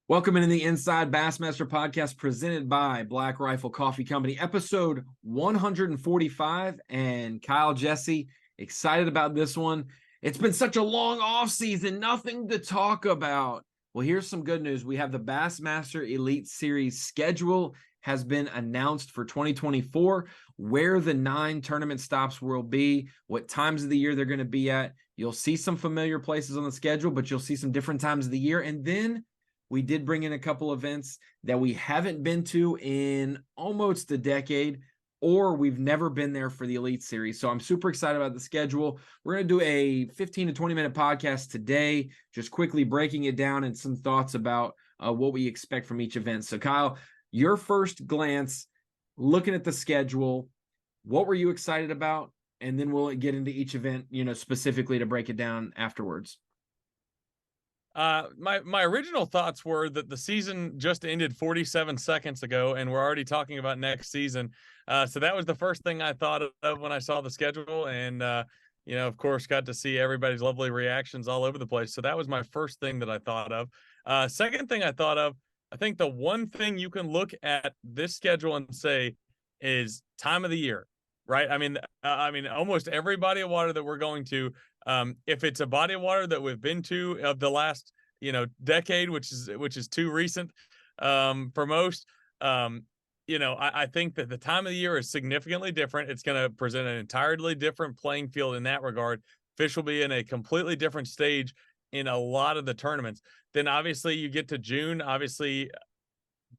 Welcome into the Inside Bassmaster Podcast presented by Black Rifle Coffee Company, episode 145. And Kyle, Jessie, excited about this one. It's been such a long off season, nothing to talk about. Well, here's some good news. We have the Bassmaster Elite Series schedule has been announced for 2024, where the 9 tournament stops will be, what times of the year they're going to be at. You'll see some familiar places on the schedule, but you'll see some different times of the year. And then we did bring in a couple events that we haven't been to in almost a decade, or we've never been there for the Elite Series. So I'm super excited about the schedule. We're going to do a 15 to 20-minute podcast today, just quickly breaking it down and some thoughts about what we expect from each event. So Kyle, your first glance, looking at the schedule, what were you excited about? And then we'll get into each event, specifically to break it down afterwards. My original thoughts were that the season just ended 47 seconds ago, and we're already talking about next season. So that was the first thing I thought of when I saw the schedule, and of course, got to see everybody's lovely reactions all over the place. So that was my first thing that I thought of. Second thing I thought of, I think the one thing you can look at this schedule and say is time of the year, right? I mean, almost every body of water that we're going to. If it's a body of water that we've been to of the last, decade, which is too recent for most, I think that the time of the year is significantly different. It's going to present an entirely different playing field in that regard. Fish will be in a completely different stage in a lot of the tournaments. Then obviously you get to June. Obviously,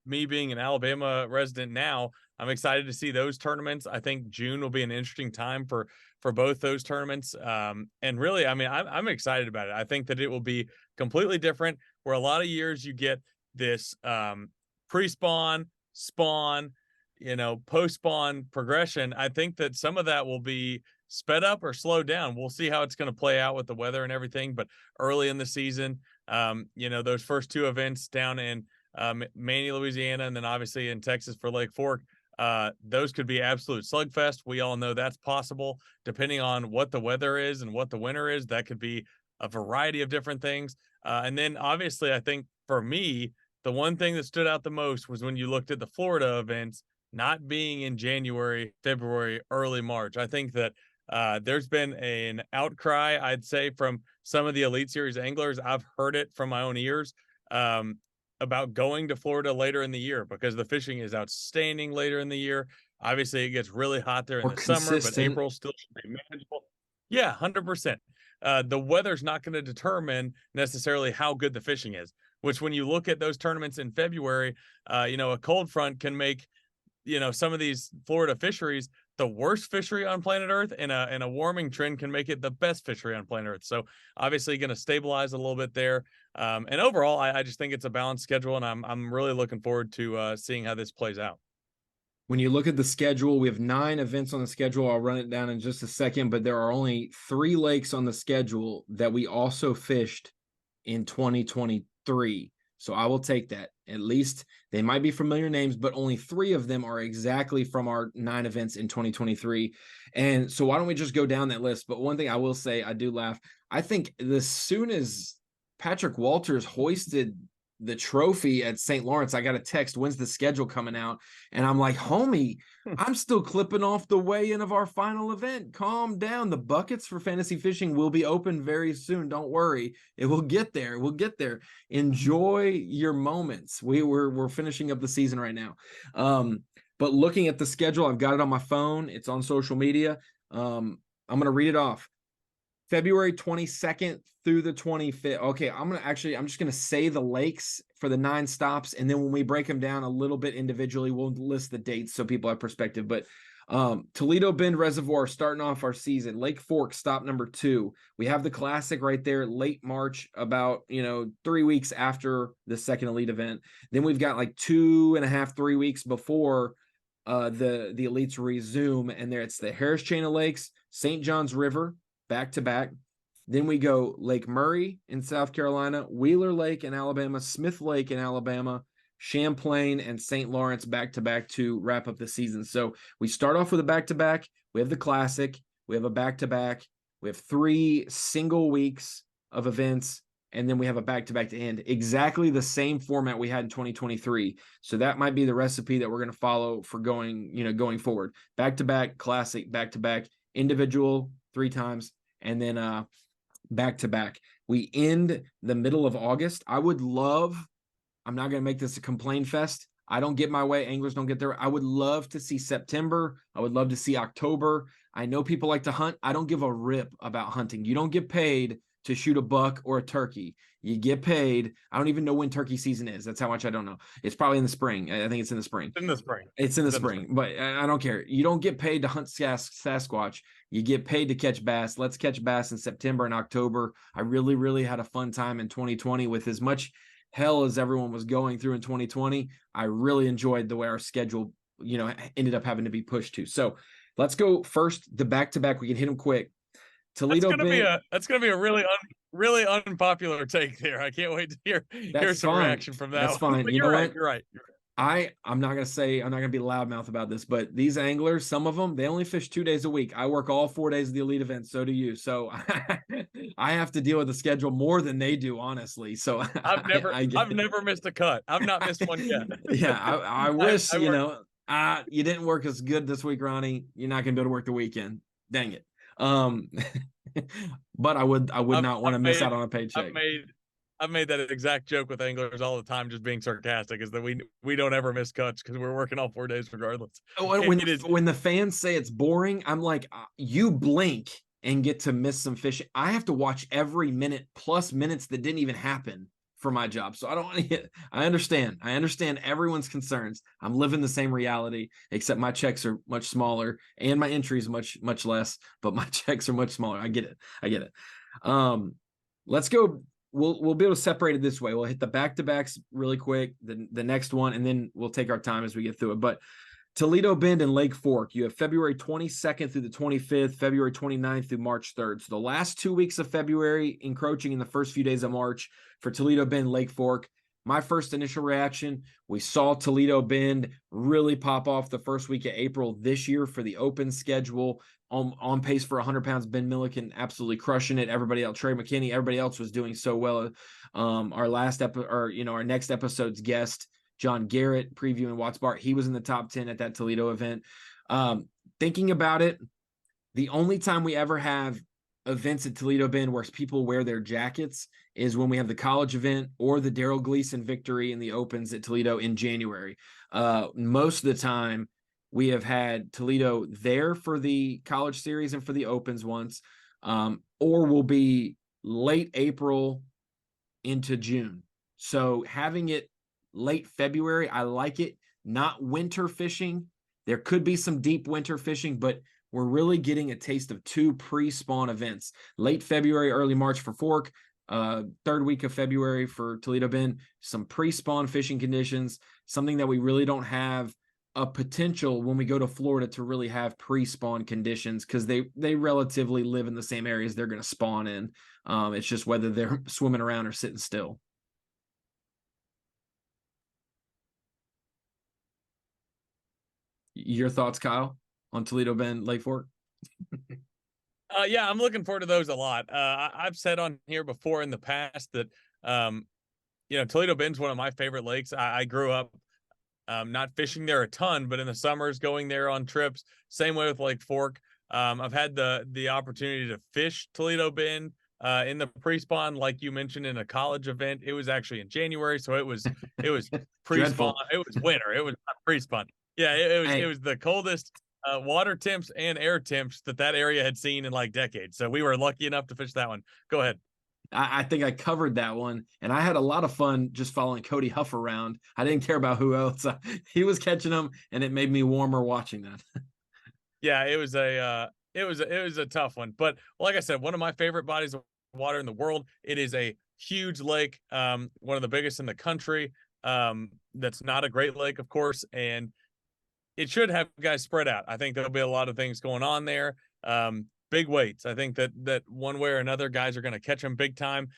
me being an Alabama resident now, I'm excited to see those tournaments. I think June will be an interesting time for both those tournaments. And really, I'm excited about it. I think that it will be completely different, where a lot of years you get this pre-spawn, spawn, post-spawn progression. I think that some of that will be sped up or slowed down. We'll see how it's going to play out with the weather and everything. But early in the season, those first 2 events down in Manny, Louisiana, and then obviously in Texas for Lake Fork, those could be absolute slugfest. We all know that's possible depending on what the weather is and what the winter is. That could be a variety of different things. And then obviously, I think for me, the one thing that stood out the most was when you looked at the Florida events not being in January, February, early March. I think that there's been an outcry, I'd say, from some of the Elite Series anglers. I've heard it from my own ears. About going to Florida later in the year because the fishing is outstanding later in the year. Obviously, it gets really hot there in the summer, but April still should be manageable. Yeah, 100%. The weather's not going to determine necessarily how good the fishing is, which when you look at those tournaments in February, a cold front can make, some of these Florida fisheries the worst fishery on planet Earth, and a warming trend can make it the best fishery on planet Earth. So obviously going to stabilize a little bit there. And overall, I just think it's a balanced schedule, and I'm really looking forward to seeing how this plays out. When you look at the schedule, we have 9 events on the schedule. I'll run it down in just a second, but there are only 3 lakes on the schedule that we also fished in 2023. So I will take that. At least they might be familiar names, but only 3 of them are exactly from our 9 events in 2023. And so why don't we just go down that list? But one thing I will say, I do laugh. I think as soon as Patrick Walters hoisted the trophy at St. Lawrence, I got a text, when's the schedule coming out? And I'm like, homie, I'm still clipping off the weigh-in of our final event. Calm down. The buckets for fantasy fishing will be open very soon. Don't worry. It will get there. We'll get there. Enjoy your moments. We're finishing up the season right now. But looking at the schedule, I've got it on my phone. It's on social media. I'm going to read it off. February 22nd through the 25th. Okay, I'm just going to say the lakes for the 9 stops, and then when we break them down a little bit individually, we'll list the dates so people have perspective. But Toledo Bend Reservoir starting off our season. Lake Fork, stop number 2. We have the Classic right there, late March, about 3 weeks after the second Elite event. Then we've got like 2.5, 3 weeks before the Elites resume, and there it's the Harris Chain of Lakes, St. Johns River, back-to-back. Then we go Lake Murray in South Carolina, Wheeler Lake in Alabama, Smith Lake in Alabama, Champlain, and St. Lawrence back-to-back to wrap up the season. So we start off with a back-to-back. We have the Classic. We have a back-to-back. We have 3 single weeks of events. and then we have a back-to-back to end. Exactly the same format we had in 2023. So that might be the recipe that we're going to follow for going forward. Back-to-back classic, back-to-back individual 3 times, and then back-to-back. We end the middle of August. I'm not going to make this a complaint fest. I don't get my way. Anglers don't get their. I would love to see September. I would love to see October. I know people like to hunt. I don't give a rip about hunting. You don't get paid to shoot a buck or a turkey. You get paid. I don't even know when turkey season is. That's how much I don't know. It's probably in the spring. I think it's in the spring. In the spring. It's in the spring, but I don't care. You don't get paid to hunt Sasquatch. You get paid to catch bass. Let's catch bass in September and October. I really, really had a fun time in 2020 with as much hell as everyone was going through in 2020. I really enjoyed the way our schedule, ended up having to be pushed to. So let's go first, the back-to-back. We can hit them quick. Toledo Bend. That's gonna be a really unpopular take there. I can't wait to hear some reaction from that. That's fine. You know what? You're right. I'm not gonna be loudmouth about this, but these anglers, some of them, they only fish 2 days a week. I work all 4 days of the elite event. So do you. So I have to deal with the schedule more than they do, honestly. So I've never missed a cut. I've not missed one yet. Yeah, I wish you didn't work as good this week, Ronnie. You're not gonna be able to work the weekend. Dang it. But I would not want to miss out on a paycheck. I've made that exact joke with anglers all the time, just being sarcastic, is that we don't ever miss cuts because we're working all 4 days regardless. When the fans say it's boring, I'm like, you blink and get to miss some fishing. I have to watch every minute plus minutes that didn't even happen for my job. So I understand everyone's concerns. I'm living the same reality, except my checks are much smaller and my entries much less, but my checks are much smaller. I get it. Let's go. We'll be able to separate it this way. We'll hit the back-to-backs really quick, the next one, and then we'll take our time as we get through it. But Toledo Bend and Lake Fork, you have February 22nd through the 25th, February 29th through March 3rd. So the last 2 weeks of February, encroaching in the first few days of March for Toledo Bend, Lake Fork. My first initial reaction, we saw Toledo Bend really pop off the first week of April this year for the open schedule, on pace for 100 pounds. Ben Milliken absolutely crushing it. Everybody else, Trey McKinney, everybody else was doing so well. Our next episode's guest, John Garrett, previewing Watts Bar, he was in the top 10 at that Toledo event. Thinking about it, the only time we ever have events at Toledo Bend where people wear their jackets is when we have the college event or the Daryl Gleason victory in the opens at Toledo in January. Most of the time we have had Toledo there for the college series and for the opens once, or will be late April into June. So having it late February, I like it. Not winter fishing. There could be some deep winter fishing, but we're really getting a taste of 2 pre-spawn events. Late February, early March for Fork, third week of February for Toledo Bend, some pre-spawn fishing conditions, something that we really don't have a potential when we go to Florida to really have pre-spawn conditions, because they relatively live in the same areas they're going to spawn in. It's just whether they're swimming around or sitting still. Your thoughts, Kyle, on Toledo Bend, Lake Fork? Yeah, I'm looking forward to those a lot. I've said on here before in the past that, Toledo Bend's one of my favorite lakes. I grew up not fishing there a ton, but in the summers going there on trips. Same way with Lake Fork. I've had the opportunity to fish Toledo Bend in the pre-spawn, like you mentioned, in a college event. It was actually in January, so it was pre-spawn. It was winter. It was not pre-spawn. Yeah, it was the coldest water temps and air temps that area had seen in like decades. So we were lucky enough to fish that one. Go ahead. I think I covered that one, and I had a lot of fun just following Cody Huff around. I didn't care about who else. He was catching them, and it made me warmer watching that. Yeah, it was a tough one, but like I said, one of my favorite bodies of water in the world. It is a huge lake, one of the biggest in the country. That's not a Great Lake, of course, and it should have guys spread out. I think there'll be a lot of things going on there. Big weights. I think that one way or another, guys are going to catch them big time.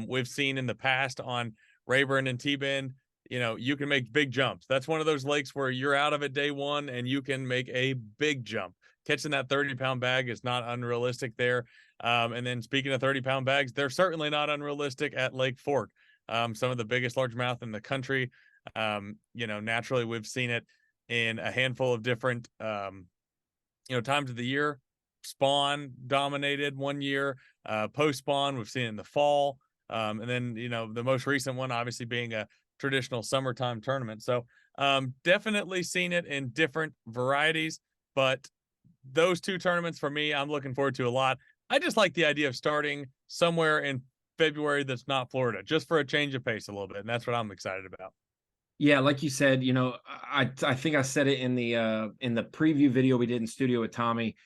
We've seen in the past on Rayburn and T-Bend, you can make big jumps. That's one of those lakes where you're out of it day one and you can make a big jump. Catching that 30-pound bag is not unrealistic there. And then speaking of 30-pound bags, they're certainly not unrealistic at Lake Fork. Some of the biggest largemouth in the country. Naturally we've seen it in a handful of different times of the year. Spawn dominated one year, post spawn we've seen it in the fall, and then the most recent one obviously being a traditional summertime tournament. So definitely seen it in different varieties, but those two tournaments for me, I'm looking forward to a lot. I just like the idea of starting somewhere in February that's not Florida, just for a change of pace a little bit, and that's what I'm excited about. Yeah, like you said, I think I said it in the preview video we did in studio with Tommy.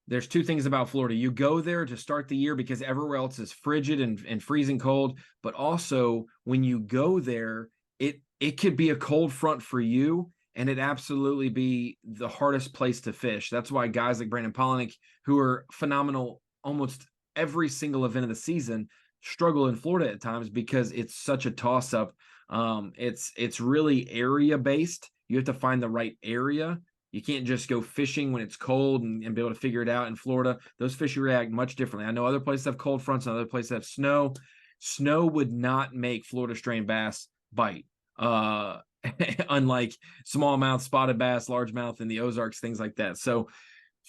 There's two things about Florida. You go there to start the year because everywhere else is frigid and freezing cold, but also when you go there, it could be a cold front for you, and it absolutely be the hardest place to fish. That's why guys like Brandon Polinick, who are phenomenal almost every single event of the season, struggle in Florida at times because it's such a toss-up. It's really area based. You have to find the right area. You can't just go fishing when it's cold and be able to figure it out. In Florida, those fish react much differently. I know other places have cold fronts and other places have snow. Snow would not make Florida strain bass bite. Unlike smallmouth, spotted bass, largemouth in the Ozarks, things like that. So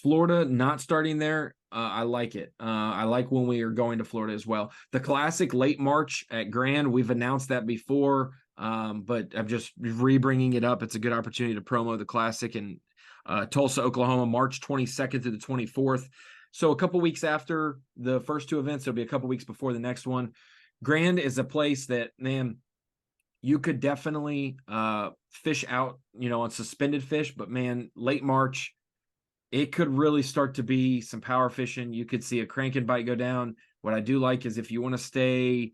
Florida not starting there, I like it. I like when we are going to Florida as well. The Classic late March at Grand, we've announced that before, but I'm just re-bringing it up. It's a good opportunity to promo the Classic in Tulsa, Oklahoma, March 22nd to the 24th. So a couple weeks after the first two events, it'll be a couple weeks before the next one. Grand is a place that, man, you could definitely fish out, on suspended fish, but man, late March, it could really start to be some power fishing. You could see a cranking bite go down. What I do like is if you want to stay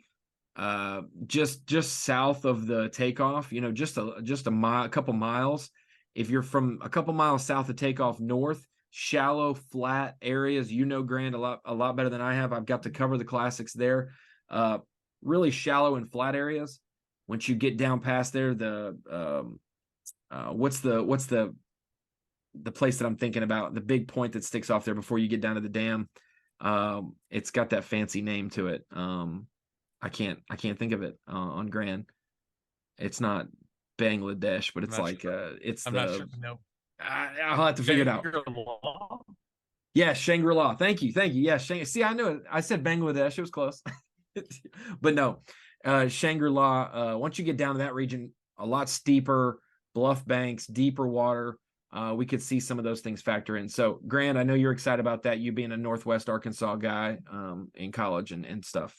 just south of the takeoff, just a mile, a couple miles. If you're from a couple miles south of takeoff north, shallow, flat areas, Grand a lot better than I have. I've got to cover the Classics there. Really shallow and flat areas. Once you get down past there, what's the place that I'm thinking about, the big point that sticks off there before you get down to the dam. It's got that fancy name to it. I can't think of it on Grand. It's not Bangladesh, but it's like sure. I'm not sure. No, I'll have to figure it out. Yeah, Shangri-La. Thank you. Yeah, see, I knew it. I said Bangladesh. It was close, but no. Shangri-La. Once you get down to that region, a lot steeper, bluff banks, deeper water. We could see some of those things factor in. So, Grant, I know you're excited about that, you being a Northwest Arkansas guy in college and stuff.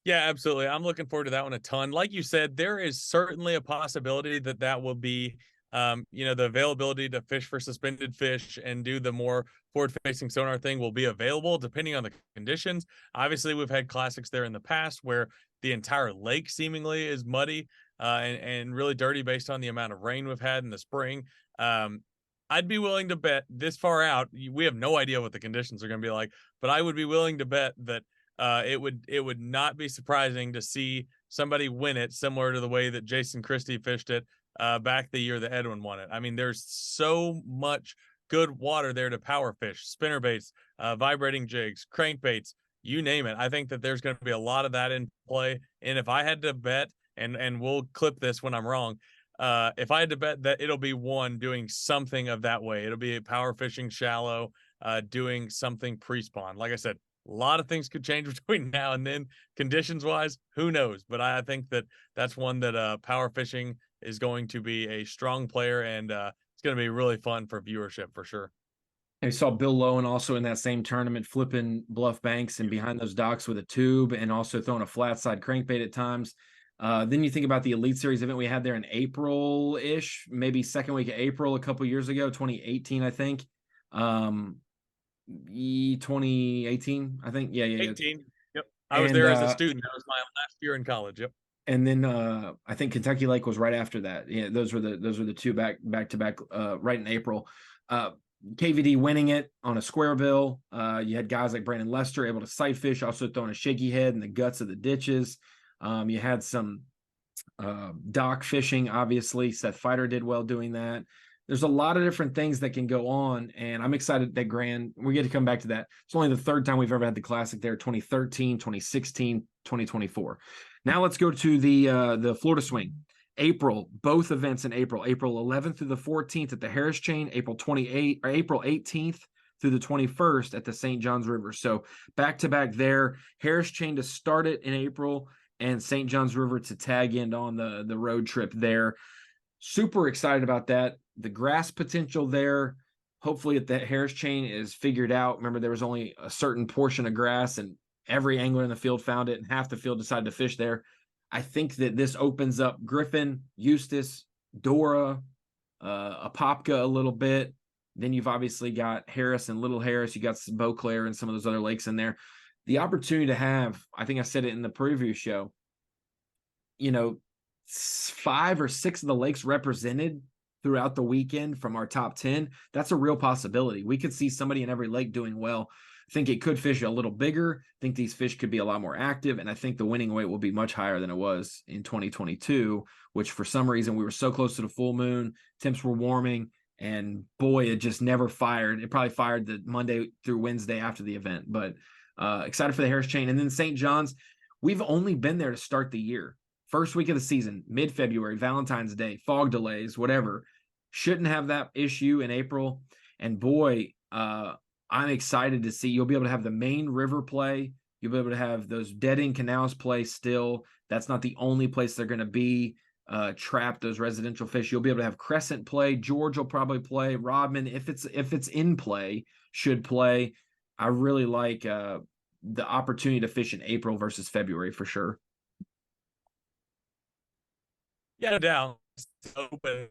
Yeah, absolutely. I'm looking forward to that one a ton. Like you said, there is certainly a possibility that will be, the availability to fish for suspended fish and do the more forward-facing sonar thing will be available depending on the conditions. Obviously, we've had classics there in the past where the entire lake seemingly is muddy and really dirty based on the amount of rain we've had in the spring. I'd be willing to bet this far out. We have no idea what the conditions are going to be like, but I would be willing to bet that it would not be surprising to see somebody win it similar to the way that Jason Christie fished it back the year that Edwin won it. I mean, there's so much good water there to power fish, spinnerbaits, vibrating jigs, crankbaits, you name it. I think that there's going to be a lot of that in play. And if I had to bet, and we'll clip this when I'm wrong, if I had to bet that it'll be one doing something of that way, it'll be a power fishing shallow, doing something pre-spawn. Like I said, a lot of things could change between now and then, conditions wise, who knows? But I think that's one that power fishing is going to be a strong player, and it's going to be really fun for viewership for sure. I saw Bill Lowen also in that same tournament flipping bluff banks and behind those docks with a tube and also throwing a flat side crankbait at times. Then you think about the Elite Series event we had there in April-ish, maybe second week of April a couple years ago, 2018, I think. 2018, I think. Yeah. 18. Yep. I was there as a student. That was my last year in college. Yep. And then I think Kentucky Lake was right after that. Yeah, those were the two back to back right in April. KVD winning it on a square bill. You had guys like Brandon Lester able to sight fish, also throwing a shaky head in the guts of the ditches. You had some dock fishing, obviously. Seth Fighter did well doing that. there's a lot of different things that can go on, and I'm excited that we get to come back to that. It's only the third time we've ever had the Classic there, 2013, 2016, 2024. Now let's go to the Florida Swing. April, both events in April, April 11th through the 14th at the Harris Chain, April 18th through the 21st at the St. Johns River. So back-to-back there, Harris Chain to start it in April and St. Johns River to tag in on the road trip there. Super excited about that. The grass potential there, hopefully at the Harris Chain is figured out. Remember, there was only a certain portion of grass and every angler in the field found it and half the field decided to fish there. I think that this opens up Griffin, Eustis, Dora, Apopka a little bit. Then you've obviously got Harris and Little Harris. You got Beauclair and some of those other lakes in there. The opportunity to have, I think I said it in the preview show, 5 or 6 of the lakes represented throughout the weekend from our top 10. That's a real possibility. We could see somebody in every lake doing well. I think it could fish a little bigger. I think these fish could be a lot more active. And I think the winning weight will be much higher than it was in 2022, which for some reason we were so close to the full moon, temps were warming, and boy, it just never fired. It probably fired the Monday through Wednesday after the event, but excited for the Harris Chain. And then St. John's, we've only been there to start the year. First week of the season, mid-February, Valentine's Day, fog delays, whatever. Shouldn't have that issue in April. And boy, I'm excited to see you'll be able to have the main river play. You'll be able to have those dead-end canals play still. That's not the only place they're going to be trapped, those residential fish. You'll be able to have Crescent play. George will probably play. Rodman, if it's in play, should play. I really like the opportunity to fish in April versus February for sure. Yeah, no doubt. Open,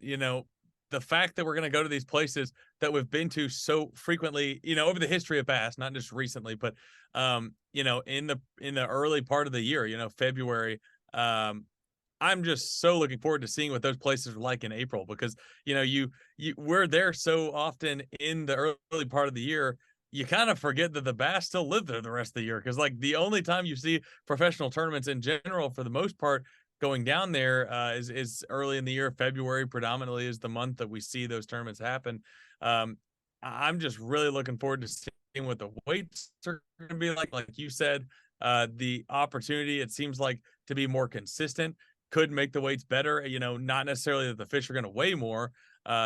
the fact that we're going to go to these places that we've been to so frequently, over the history of bass, not just recently, but in the early part of the year, February, I'm just so looking forward to seeing what those places are like in April, because we're there so often in the early part of the year. You kind of forget that the bass still live there the rest of the year, because like the only time you see professional tournaments in general, for the most part, going down there is early in the year. February predominantly is the month that we see those tournaments happen. I'm just really looking forward to seeing what the weights are going to be like. Like you said, the opportunity, it seems like, to be more consistent could make the weights better. Not necessarily that the fish are going to weigh more,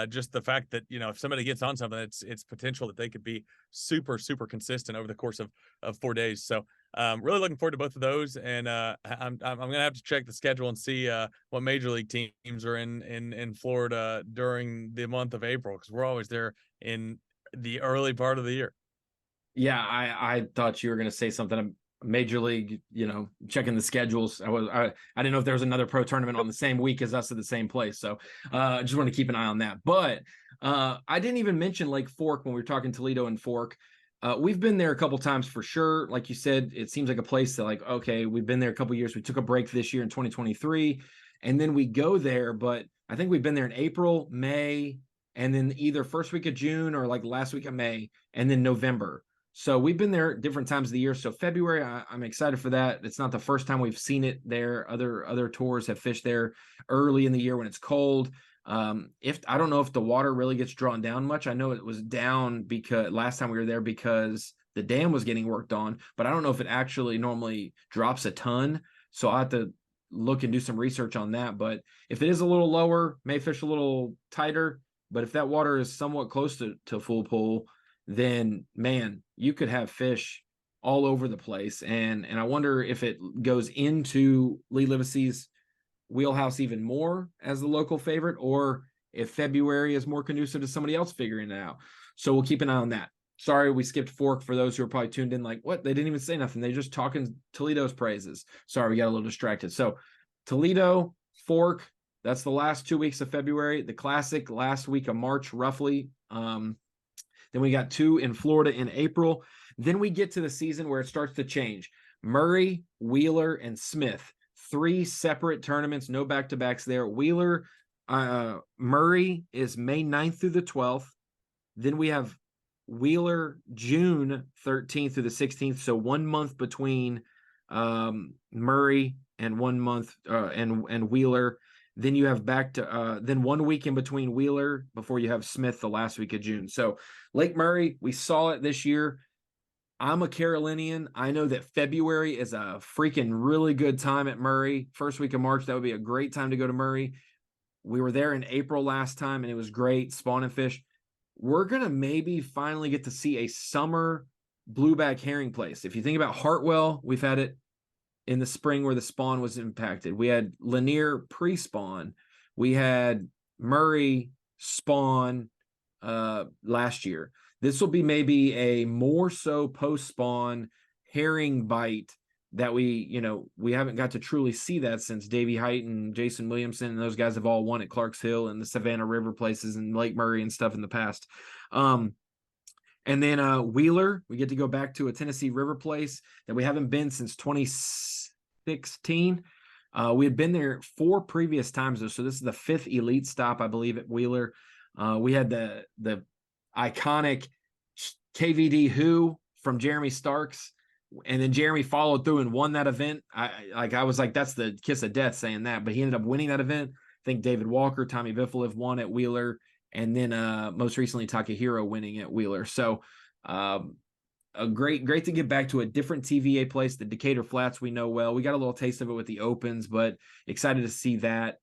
just the fact that, if somebody gets on something, it's potential that they could be super, super consistent over the course of 4 days. So really looking forward to both of those. And I'm going to have to check the schedule and see what major league teams are in Florida during the month of April, because we're always there in the early part of the year. Yeah, I thought you were going to say something major league, checking the schedules. I didn't know if there was another pro tournament on the same week as us at the same place. So I just want to keep an eye on that. But I didn't even mention Lake Fork when we were talking Toledo and Fork. We've been there a couple times for sure. Like you said, it seems like a place that, like, okay, we've been there a couple years. We took a break this year in 2023, and then we go there. But I think we've been there in April, May, and then either first week of June or like last week of May, and then November. So we've been there different times of the year. So February, I'm excited for that. It's not the first time we've seen it there. Other tours have fished there early in the year when it's cold. If I don't know if the water really gets drawn down much. I know it was down because last time we were there because the dam was getting worked on, but I don't know if it actually normally drops a ton. So I'll have to look and do some research on that. But if it is a little lower, may fish a little tighter. But if that water is somewhat close to full pool, then man, you could have fish all over the place. And I wonder if it goes into Lee Livesey's wheelhouse even more as the local favorite, or if February is more conducive to somebody else figuring it out. So we'll keep an eye on that. Sorry, we skipped Fork for those who are probably tuned in like, what? They didn't even say nothing. They're just talking Toledo's praises. Sorry, we got a little distracted. So Toledo, Fork, that's the last 2 weeks of February. The Classic last week of March, roughly. Then we got 2 in Florida in April. Then we get to the season where it starts to change. Murray, Wheeler, and Smith. 3 separate tournaments, no back-to-backs there. Wheeler, Murray is May 9th through the 12th. Then we have Wheeler, June 13th through the 16th. So 1 month between Murray and 1 month and Wheeler. Then you have back to then 1 week in between Wheeler before you have Smith the last week of June. So Lake Murray, we saw it this year. I'm a Carolinian. I know that February is a freaking really good time at Murray. First week of March, that would be a great time to go to Murray. We were there in April last time, and it was great, spawn and fish. We're going to maybe finally get to see a summer blueback herring place. If you think about Hartwell, we've had it in the spring where the spawn was impacted. We had Lanier pre-spawn. We had Murray spawn last year. This will be maybe a more so post-spawn herring bite that we haven't got to truly see that since Davey Height and Jason Williamson and those guys have all won at Clarks Hill and the Savannah River places and Lake Murray and stuff in the past. And then Wheeler, we get to go back to a Tennessee River place that we haven't been since 2016. We had been there 4 previous times, though, so this is the 5th elite stop, I believe, at Wheeler. We had the iconic KVD Who from Jeremy Starks, and then Jeremy followed through and won that event. I was like, that's the kiss of death saying that, but he ended up winning that event. I think David Walker, Tommy Bifflev won at Wheeler, and then most recently Takahiro winning at Wheeler. So a great to get back to a different TVA place. The Decatur Flats we know well. We got a little taste of it with the Opens, but excited to see that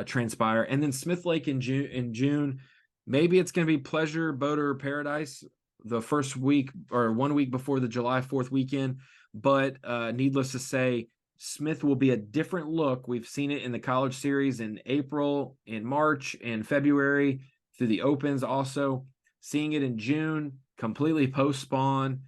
transpire. And then Smith Lake in June. Maybe it's going to be Pleasure, Boater, Paradise the first week or 1 week before the July 4th weekend. But needless to say, Smith will be a different look. We've seen it in the College Series in April, in March, in February, through the Opens also. Seeing it in June, completely post-spawn.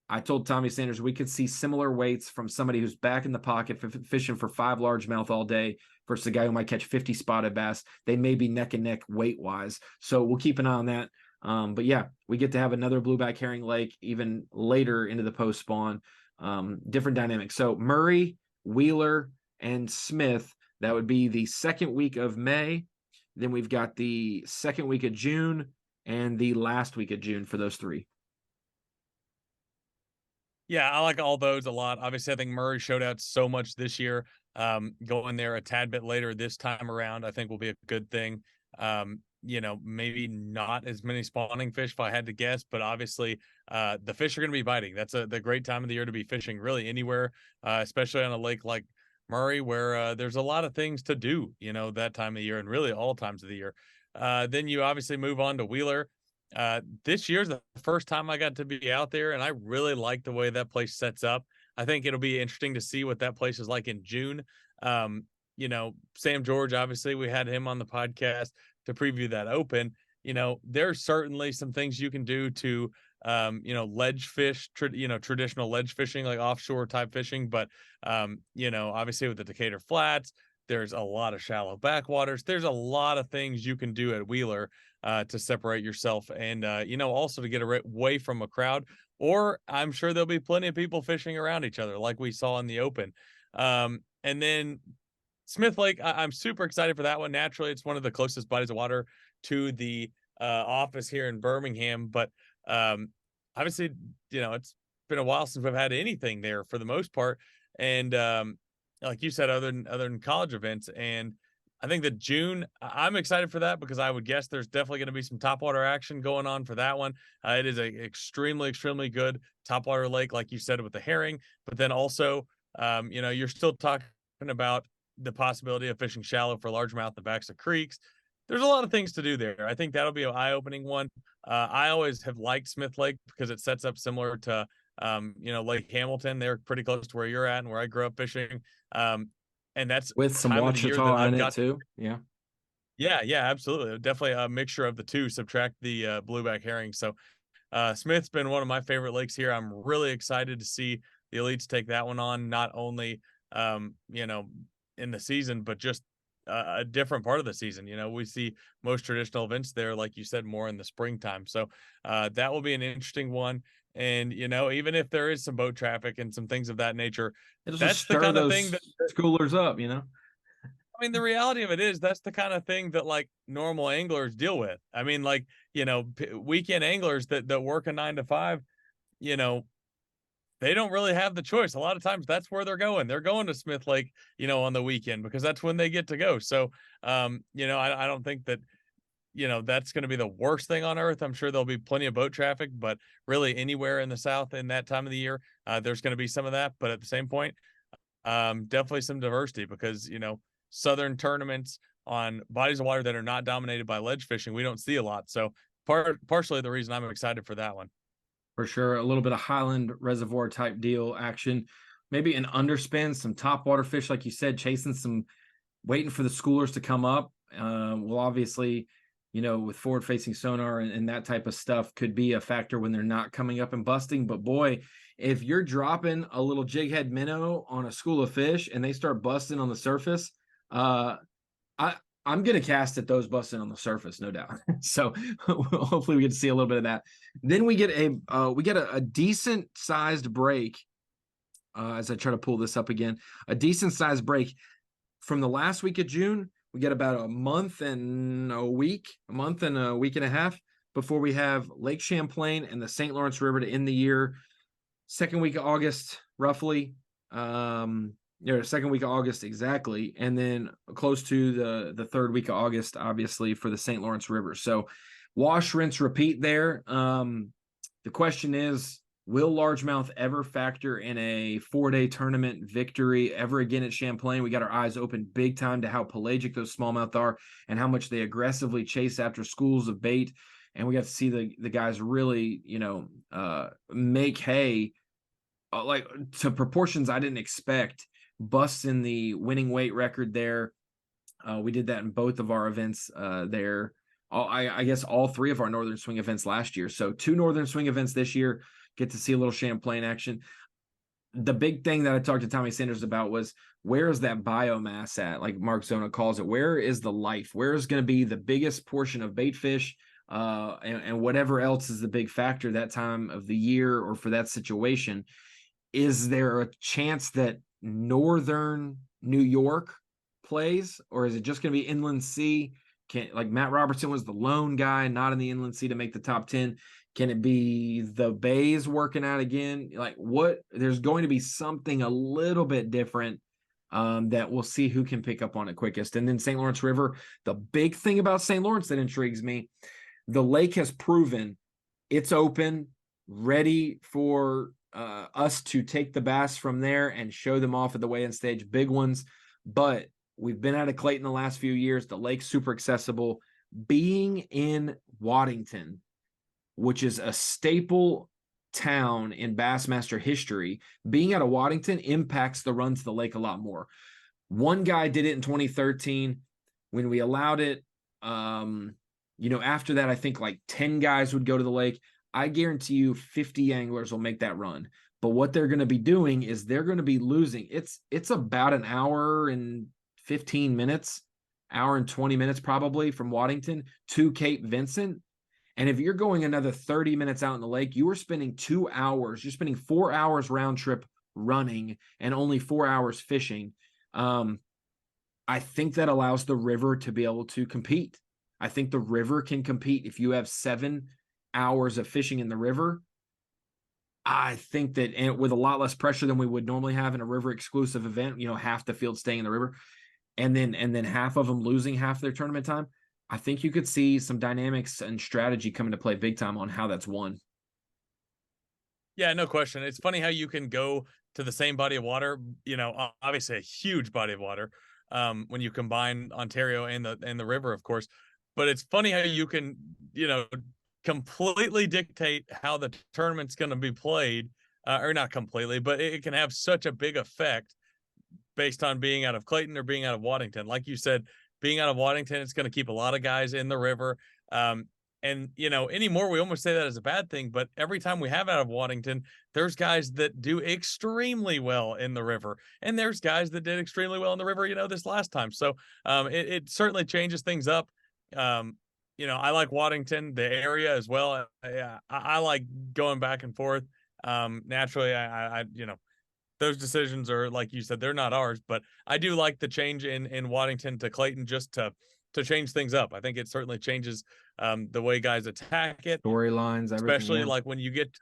I told Tommy Sanders we could see similar weights from somebody who's back in the pocket fishing for 5 largemouth all day versus a guy who might catch 50 spotted bass. They may be neck and neck weight-wise. So we'll keep an eye on that. But yeah, we get to have another blueback herring lake even later into the post-spawn. Different dynamics. So Murray, Wheeler, and Smith, that would be the second week of May. Then we've got the second week of June and the last week of June for those 3. Yeah, I like all those a lot. Obviously, I think Murray showed out so much this year. Going there a tad bit later this time around, I think will be a good thing. Maybe not as many spawning fish if I had to guess, but obviously the fish are going to be biting. That's the great time of the year to be fishing really anywhere, especially on a lake like Murray where there's a lot of things to do, that time of year and really all times of the year. Then you obviously move on to Wheeler. This year's the first time I got to be out there, and I really like the way that place sets up. I think it'll be interesting to see what that place is like in June. Sam George, obviously, we had him on the podcast to preview that Open. There's certainly some things you can do to, ledge fish, traditional ledge fishing, like offshore type fishing. But, obviously with the Decatur Flats, there's a lot of shallow backwaters. There's a lot of things you can do at Wheeler to separate yourself and, also to get away from a crowd. Or I'm sure there'll be plenty of people fishing around each other like we saw in the Open. And then Smith Lake, I'm super excited for that one. Naturally, it's one of the closest bodies of water to the office here in Birmingham. But obviously, it's been a while since we've had anything there for the most part. And like you said, other than college events. And I think that June, I'm excited for that because I would guess there's definitely going to be some topwater action going on for that one. It is a extremely, extremely good topwater lake, like you said, with the herring. But then also, you're still talking about the possibility of fishing shallow for largemouth in the backs of creeks. There's a lot of things to do there. I think that'll be an eye-opening one. I always have liked Smith Lake because it sets up similar to, Lake Hamilton. They're pretty close to where you're at and where I grew up fishing. And that's With some Ouachita in it too. Yeah. Yeah, absolutely. Definitely a mixture of the two, subtract the blueback herring. So Smith's been one of my favorite lakes here. I'm really excited to see the elites take that one on, not only, in the season, but just a different part of the season. We see most traditional events there, like you said, more in the springtime. So that will be an interesting one. And, even if there is some boat traffic and some things of that nature, that's the kind of thing that schoolers up, I mean, the reality of it is that's the kind of thing that like normal anglers deal with. I mean, like, weekend anglers that work a 9 to 5, they don't really have the choice. A lot of times that's where they're going. They're going to Smith Lake, on the weekend, because that's when they get to go. So, I don't think that, that's going to be the worst thing on earth. I'm sure there'll be plenty of boat traffic, but really anywhere in the South in that time of the year, there's going to be some of that. But at the same point, definitely some diversity, because, Southern tournaments on bodies of water that are not dominated by ledge fishing, we don't see a lot. So partially the reason I'm excited for that one. For sure. A little bit of Highland Reservoir type deal action, maybe an underspin, some top water fish, like you said, chasing some, waiting for the schoolers to come up. Well, obviously, with forward facing sonar and that type of stuff could be a factor when they're not coming up and busting. But boy, if you're dropping a little jig head minnow on a school of fish and they start busting on the surface, I'm going to cast at those busting on the surface, no doubt. So hopefully we get to see a little bit of that. Then we get a decent sized break. As I try to pull this up again, a decent sized break from the last week of June. We get about a month and a week and a half before we have Lake Champlain and the St. Lawrence River to end the year. Second week of August, roughly. Second week of August exactly, and then close to the third week of August, obviously, for the St. Lawrence River. So wash, rinse, repeat there. The question is, will largemouth ever factor in a 4-day tournament victory ever again at Champlain? We got our eyes open big time to how pelagic those smallmouth are and how much they aggressively chase after schools of bait. And we got to see the guys really, make hay, like to proportions I didn't expect. Busts in the winning weight record there. We did that in both of our events there. I guess all 3 of our Northern Swing events last year. So 2 Northern Swing events this year. Get to see a little Champlain action. The big thing that I talked to Tommy Sanders about was, where is that biomass at? Like Mark Zona calls it. Where is the life? Where is going to be the biggest portion of bait fish and whatever else is the big factor that time of the year or for that situation? Is there a chance that Northern New York plays, or is it just going to be Inland Sea? Like Matt Robertson was the lone guy not in the Inland Sea to make the top 10. Can it be the Bays working out again? Like there's going to be something a little bit different that we'll see who can pick up on it quickest. And then St. Lawrence River, the big thing about St. Lawrence that intrigues me, the lake has proven it's open, ready for us to take the bass from there and show them off at the weigh-in stage, big ones. But we've been out of Clayton the last few years. The lake's super accessible. Being in Waddington, which is a staple town in Bassmaster history, being out of Waddington impacts the run to the lake a lot more. One guy did it in 2013 when we allowed it. After that, I think like 10 guys would go to the lake. I guarantee you 50 anglers will make that run. But what they're going to be doing is they're going to be losing. It's about an hour and 15 minutes, hour and 20 minutes probably from Waddington to Cape Vincent. And if you're going another 30 minutes out in the lake, you are spending 2 hours. You're spending 4 hours round trip running and only 4 hours fishing. I think that allows the river to be able to compete. I think the river can compete if you have 7 hours of fishing in the river. I think that, and with a lot less pressure than we would normally have in a river exclusive event, half the field staying in the river and then half of them losing half their tournament time. I think you could see some dynamics and strategy come into play big time on how that's won. Yeah, no question. It's funny how you can go to the same body of water, obviously a huge body of water, when you combine Ontario and the river, of course. But it's funny how you can, completely dictate how the tournament's going to be played, or not completely, but it can have such a big effect based on being out of Clayton or being out of Waddington. Like you said, being out of Waddington, it's going to keep a lot of guys in the river. And, anymore, we almost say that as a bad thing, but every time we have out of Waddington, there's guys that do extremely well in the river. And there's guys that did extremely well in the river, this last time. So it certainly changes things up. I like Waddington, the area as well. I like going back and forth. Naturally, I those decisions are, like you said, they're not ours, but I do like the change in Waddington to Clayton just to change things up. I think it certainly changes the way guys attack it. Storylines, everything. Especially like when you get to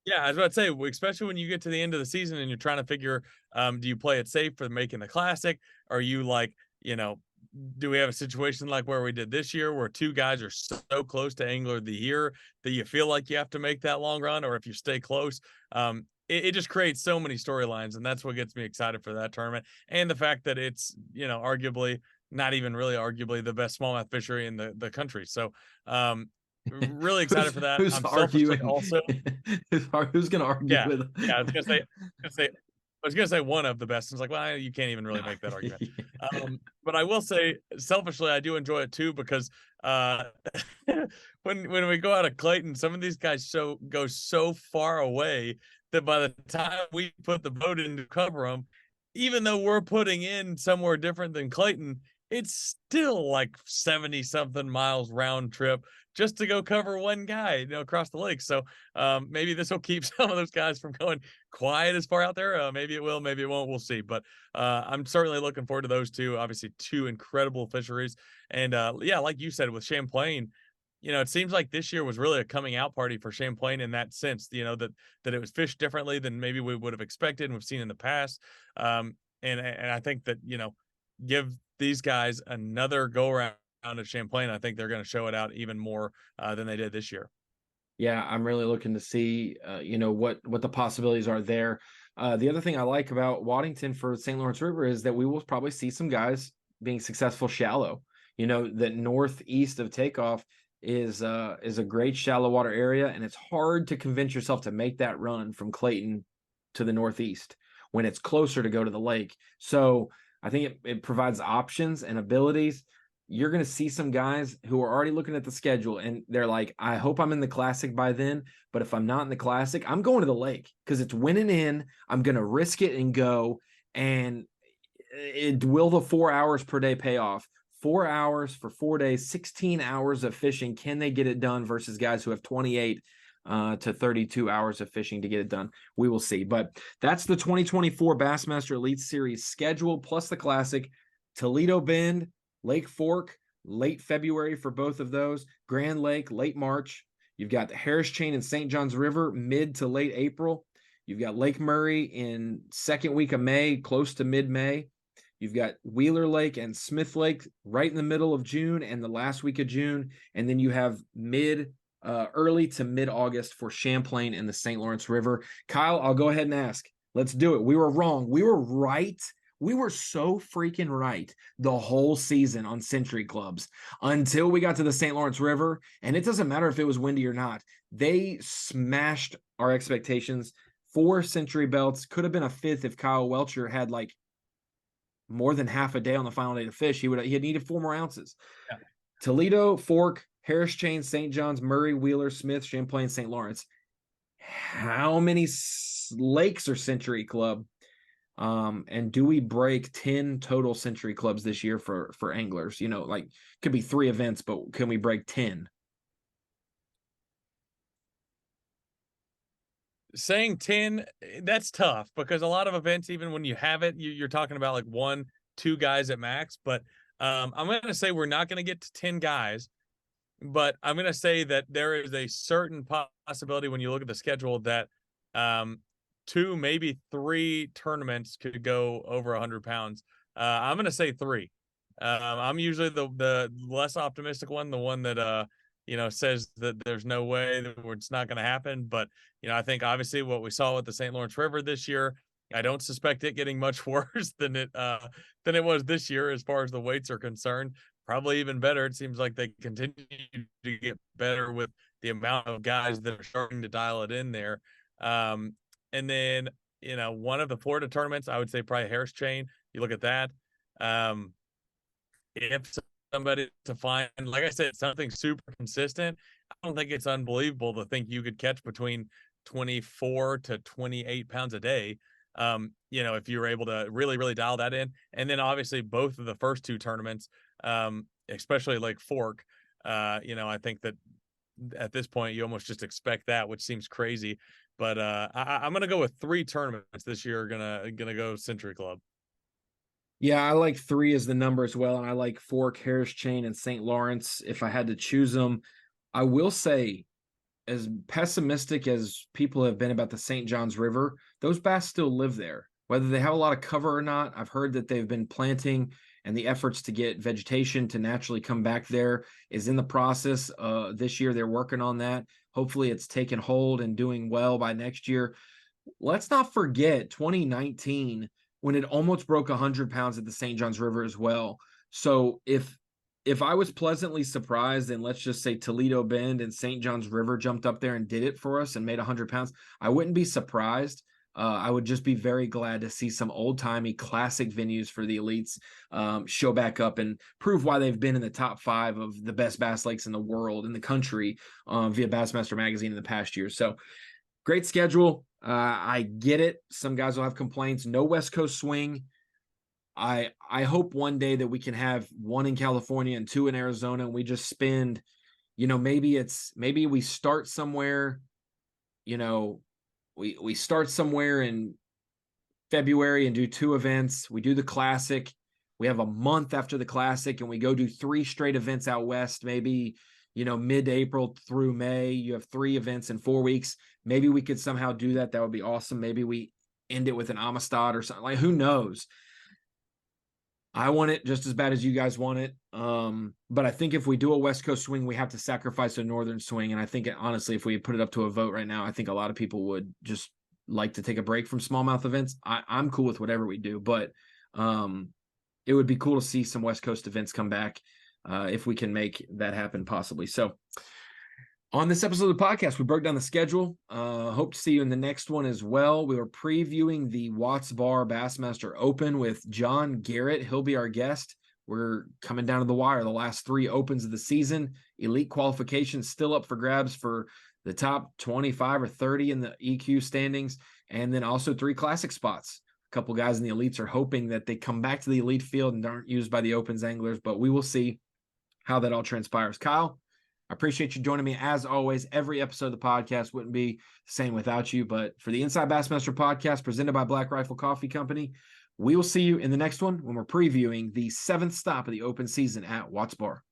Yeah, I was about to say, especially when you get to the end of the season and you're trying to figure, do you play it safe for making the classic? Are you like, do we have a situation like where we did this year where two guys are so close to Angler of the Year that you feel like you have to make that long run, or if you stay close, it just creates so many storylines, and that's what gets me excited for that tournament. And the fact that it's, arguably, not even really arguably, the best smallmouth fishery in the country. So, really excited for that. Who's I'm selfishly arguing? also Who's going to argue yeah, with? yeah, I was gonna say one of the best. It's like, well, you can't even really make that argument. But I will say, selfishly, I do enjoy it too because uh, when we go out of Clayton, some of these guys go so far away that by the time we put the boat in to cover them, even though we're putting in somewhere different than Clayton, it's still like 70 something miles round trip just to go cover one guy, across the lake. So maybe this will keep some of those guys from going quiet as far out there. Maybe it will, maybe it won't. We'll see. But I'm certainly looking forward to those two. Obviously, two incredible fisheries. And yeah, like you said, with Champlain, it seems like this year was really a coming out party for Champlain in that sense, that it was fished differently than maybe we would have expected and we've seen in the past. And I think that, give these guys another go around at Champlain. I think they're going to show it out even more than they did this year. Yeah, I'm really looking to see, what the possibilities are there. The other thing I like about Waddington for St. Lawrence River is that we will probably see some guys being successful shallow. That northeast of Takeoff is a great shallow water area, and it's hard to convince yourself to make that run from Clayton to the northeast when it's closer to go to the lake. So I think it provides options and abilities. You're going to see some guys who are already looking at the schedule and they're like, I hope I'm in the classic by then. But if I'm not in the classic, I'm going to the lake because it's winning in. I'm going to risk it and go. And will the 4 hours per day pay off? 4 hours for 4 days, 16 hours of fishing. Can they get it done versus guys who have 28 to 32 hours of fishing to get it done? We will see. But that's the 2024 Bassmaster Elite Series schedule plus the classic. Toledo Bend, Lake Fork, late February for both of those. Grand Lake, late March. You've got the Harris Chain and St. Johns River, mid to late April. You've got Lake Murray in second week of May, close to mid-May. You've got Wheeler Lake and Smith Lake right in the middle of June and the last week of June. And then you have early to mid-August for Champlain and the St. Lawrence River. Kyle, I'll go ahead and ask. Let's do it. We were wrong. We were right. We were so freaking right the whole season on Century Clubs until we got to the St. Lawrence River. And it doesn't matter if it was windy or not. They smashed our expectations. 4 Century belts. Could have been a 5th if Kyle Welcher had like more than half a day on the final day to fish. He had needed 4 more ounces. Yeah. Toledo, Fork, Harris Chain, St. John's, Murray, Wheeler, Smith, Champlain, St. Lawrence. How many lakes are Century Club? And do we break 10 total Century Clubs this year for anglers? Could be 3 events, but can we break 10? Saying 10, that's tough because a lot of events, even when you have it, you're talking about like 1, 2 guys at max. But I'm going to say we're not going to get to 10 guys, but I'm going to say that there is a certain possibility when you look at the schedule that 2, maybe 3 tournaments could go over 100 pounds. I'm going to say 3. I'm usually the less optimistic one, the one that says that there's no way that it's not going to happen. But I think obviously what we saw with the St. Lawrence River this year, I don't suspect it getting much worse than it was this year as far as the weights are concerned. Probably even better. It seems like they continue to get better with the amount of guys that are starting to dial it in there. And then one of the Florida tournaments, I would say probably Harris Chain. You look at that. If somebody to find, like I said, something super consistent, I don't think it's unbelievable to think you could catch between 24 to 28 pounds a day. If you were able to really, really dial that in. And then obviously both of the first 2 tournaments, especially Lake Fork, I think that at this point you almost just expect that, which seems crazy. But I'm gonna go with 3 tournaments this year. Gonna go Century Club. Yeah, I like 3 as the number as well, and I like Fork, Harris Chain, and St. Lawrence if I had to choose them. I will say as pessimistic as people have been about the St. Johns River, those bass still live there. Whether they have a lot of cover or not, I've heard that they've been planting, and the efforts to get vegetation to naturally come back there is in the process. This year, they're working on that. Hopefully, it's taken hold and doing well by next year. Let's not forget 2019 when it almost broke 100 pounds at the St. Johns River as well. So if I was pleasantly surprised, and let's just say Toledo Bend and St. Johns River jumped up there and did it for us and made 100 pounds, I wouldn't be surprised. I would just be very glad to see some old-timey classic venues for the elites show back up and prove why they've been in the top 5 of the best bass lakes in the world, in the country, via Bassmaster Magazine in the past year. So great schedule. I get it. Some guys will have complaints. No West Coast swing. I hope one day that we can have 1 in California and 2 in Arizona, and we just spend, maybe we start somewhere, we start somewhere in February and do 2 events. We do the Classic. We have a month after the Classic, and we go do 3 straight events out west, maybe, mid-April through May. You have 3 events in 4 weeks. Maybe we could somehow do that. That would be awesome. Maybe we end it with an Amistad or something. Like, who knows? I want it just as bad as you guys want it. But I think if we do a West Coast swing, we have to sacrifice a Northern swing. And I think, honestly, if we put it up to a vote right now, I think a lot of people would just like to take a break from smallmouth events. I'm cool with whatever we do, but it would be cool to see some West Coast events come back if we can make that happen possibly. So on this episode of the podcast, we broke down the schedule. Hope to see you in the next one as well. We were previewing the Watts Bar Bassmaster Open with John Garrett. He'll be our guest. We're coming down to the wire. The last 3 opens of the season. Elite qualification still up for grabs for the top 25 or 30 in the EQ standings. And then also 3 classic spots. A couple guys in the elites are hoping that they come back to the elite field and aren't used by the opens anglers, but we will see how that all transpires. Kyle, I appreciate you joining me as always. Every episode of the podcast wouldn't be the same without you, but for the Inside Bassmaster Podcast presented by Black Rifle Coffee Company, we will see you in the next one when we're previewing the 7th stop of the open season at Watts Bar.